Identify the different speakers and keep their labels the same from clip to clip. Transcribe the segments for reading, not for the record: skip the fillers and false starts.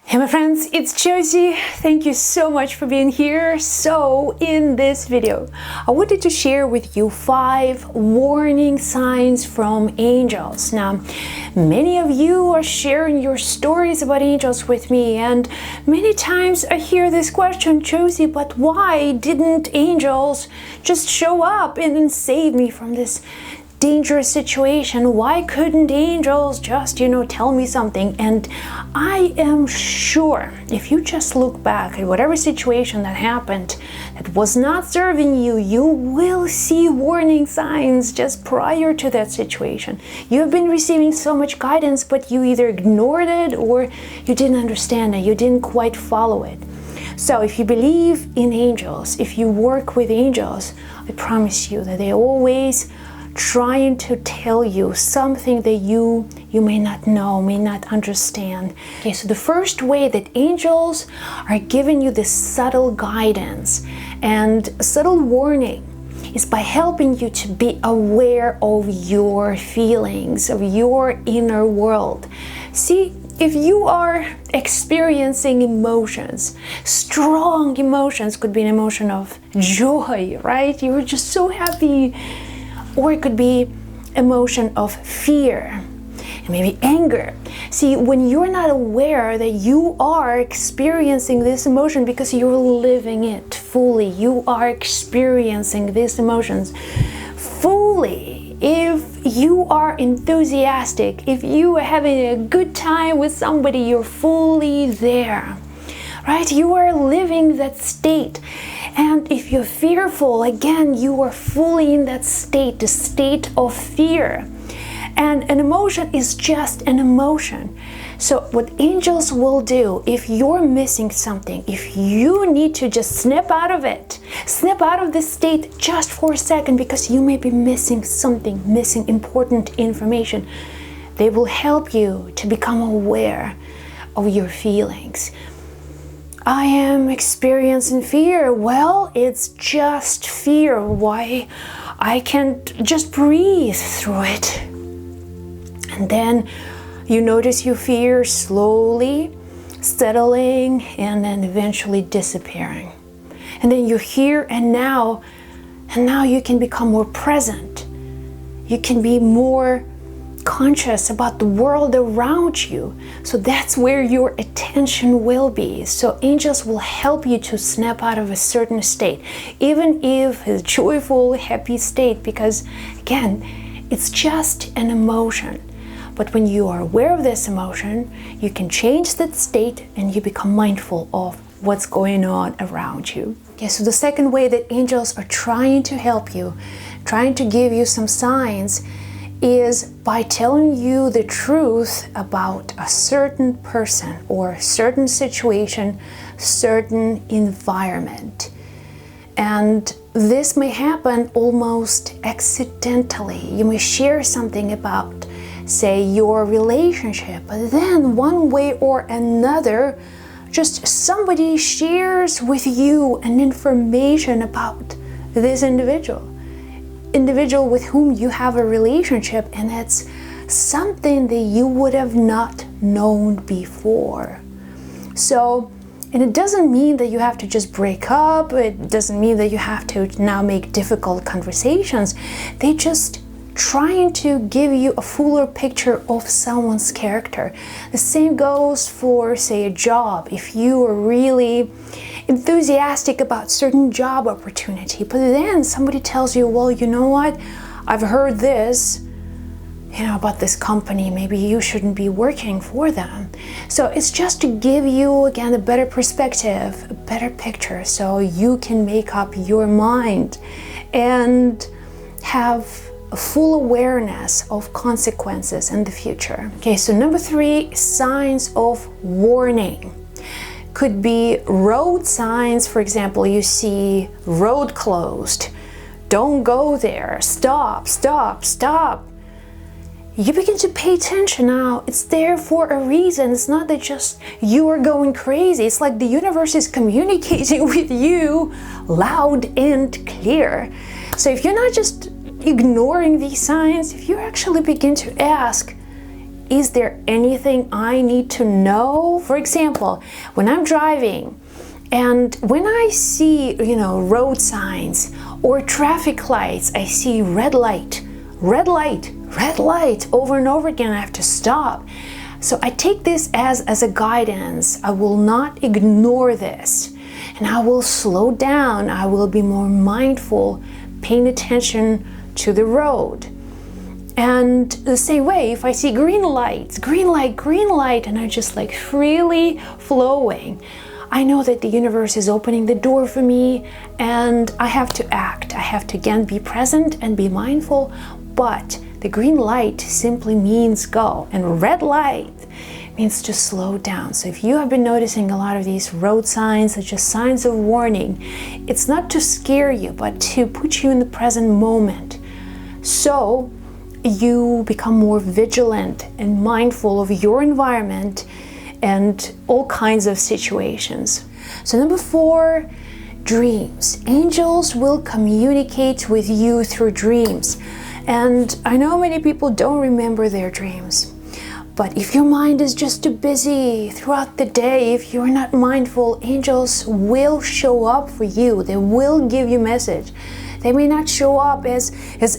Speaker 1: Hey my friends, it's Josie. Thank you so much for being here. So in this video, I wanted to share with you 5 warning signs from angels. Now, many of you are sharing your stories about angels with me, and many times I hear this question, Josie, but why didn't angels just show up and save me from this dangerous situation? Why couldn't angels just, tell me something? And I am sure if you just look back at whatever situation that happened that was not serving you, you will see warning signs just prior to that situation. You have been receiving so much guidance, but you either ignored it or you didn't understand it, you didn't quite follow it. So if you believe in angels, if you work with angels, I promise you that they always trying to tell you something that you may not know, may not understand. Okay, so the first way that angels are giving you this subtle guidance and subtle warning is by helping you to be aware of your feelings, of your inner world. See, if you are experiencing emotions, strong emotions, could be an emotion of joy, right? You're just so happy. Or it could be emotion of fear and maybe anger. See, when you're not aware that you are experiencing this emotion because you're living it fully, you are experiencing these emotions fully. If you are enthusiastic, if you are having a good time with somebody, you're fully there, right? You are living that state. And if you're fearful, again, you are fully in that state, the state of fear. And an emotion is just an emotion. So what angels will do, if you're missing something, if you need to just snap out of it, snap out of this state just for a second because you may be missing something, missing important information, they will help you to become aware of your feelings. I am experiencing fear. Well, it's just fear. Why? I can't just breathe through it. And then you notice your fear slowly settling and then eventually disappearing. And then you're here and now you can become more present. You can be more conscious about the world around you. So that's where your attention will be. So angels will help you to snap out of a certain state, even if it's a joyful, happy state, because again, it's just an emotion. But when you are aware of this emotion, you can change that state and you become mindful of what's going on around you. Okay, so the second way that angels are trying to help you, trying to give you some signs, is by telling you the truth about a certain person or a certain situation, certain environment. And this may happen almost accidentally. You may share something about, say, your relationship, but then one way or another, just somebody shares with you an information about this individual with whom you have a relationship, and it's something that you would have not known before. So, and it doesn't mean that you have to just break up, it doesn't mean that you have to now make difficult conversations. They just trying to give you a fuller picture of someone's character. The same goes for, say, a job. If you are really enthusiastic about certain job opportunity, but then somebody tells you, well, you know what, I've heard this, about this company, maybe you shouldn't be working for them. So it's just to give you, again, a better perspective, a better picture, so you can make up your mind and have a full awareness of consequences in the future. Okay, so number 3, signs of warning. Could be road signs. For example, you see road closed, don't go there, stop, stop, stop. You begin to pay attention now. It's there for a reason. It's not that just you are going crazy. It's like the universe is communicating with you loud and clear. So if you're not just ignoring these signs, if you actually begin to ask, Is there anything I need to know? For example, when I'm driving and when I see, road signs or traffic lights, I see red light, red light, red light over and over again. I have to stop. So I take this as a guidance. I will not ignore this, and I will slow down. I will be more mindful, paying attention to the road. And the same way, if I see green lights, green light, and I'm just like freely flowing, I know that the universe is opening the door for me, and I have to act. I have to again be present and be mindful, but the green light simply means go, and red light means to slow down. So if you have been noticing a lot of these road signs, such as signs of warning, it's not to scare you, but to put you in the present moment. So you become more vigilant and mindful of your environment and all kinds of situations. So number 4, dreams. Angels will communicate with you through dreams. And I know many people don't remember their dreams, but if your mind is just too busy throughout the day, if you're not mindful, angels will show up for you. They will give you a message. They may not show up as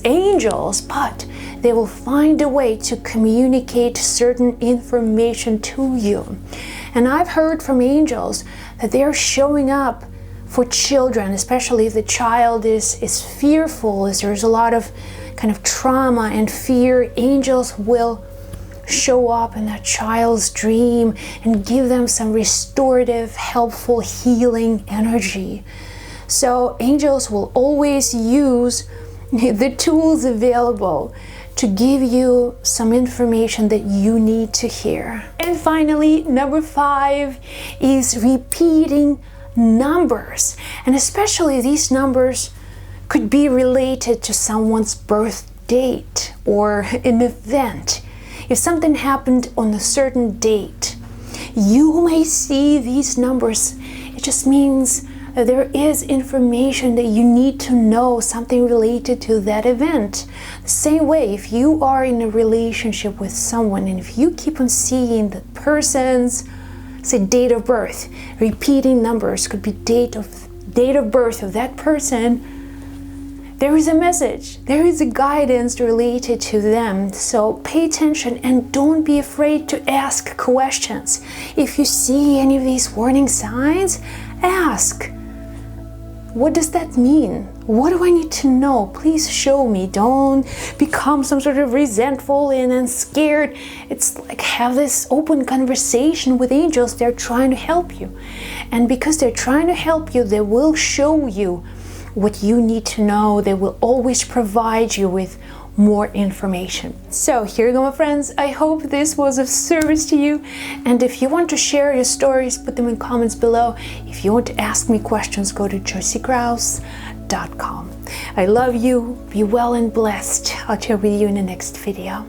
Speaker 1: angels, but they will find a way to communicate certain information to you. And I've heard from angels that they are showing up for children, especially if the child is fearful, as there's a lot of kind of trauma and fear. Angels will show up in that child's dream and give them some restorative, helpful, healing energy. So angels will always use the tools available to give you some information that you need to hear. And finally, number 5 is repeating numbers. And especially these numbers could be related to someone's birth date or an event. If something happened on a certain date, you may see these numbers. It just means that there is information that you need to know, something related to that event. The same way, if you are in a relationship with someone and if you keep on seeing the person's, say, date of birth, repeating numbers could be date of birth of that person, there is a message, there is a guidance related to them. So pay attention and don't be afraid to ask questions. If you see any of these warning signs, ask. What does that mean? What do I need to know? Please show me. Don't become some sort of resentful and scared. It's like have this open conversation with angels. They're trying to help you. And because they're trying to help you, they will show you what you need to know. They will always provide you with more information. So here you go, my friends. I hope this was of service to you. And if you want to share your stories, put them in comments below. If you want to ask me questions, go to josiegrouse.com. I love you. Be well and blessed. I'll chat with you in the next video.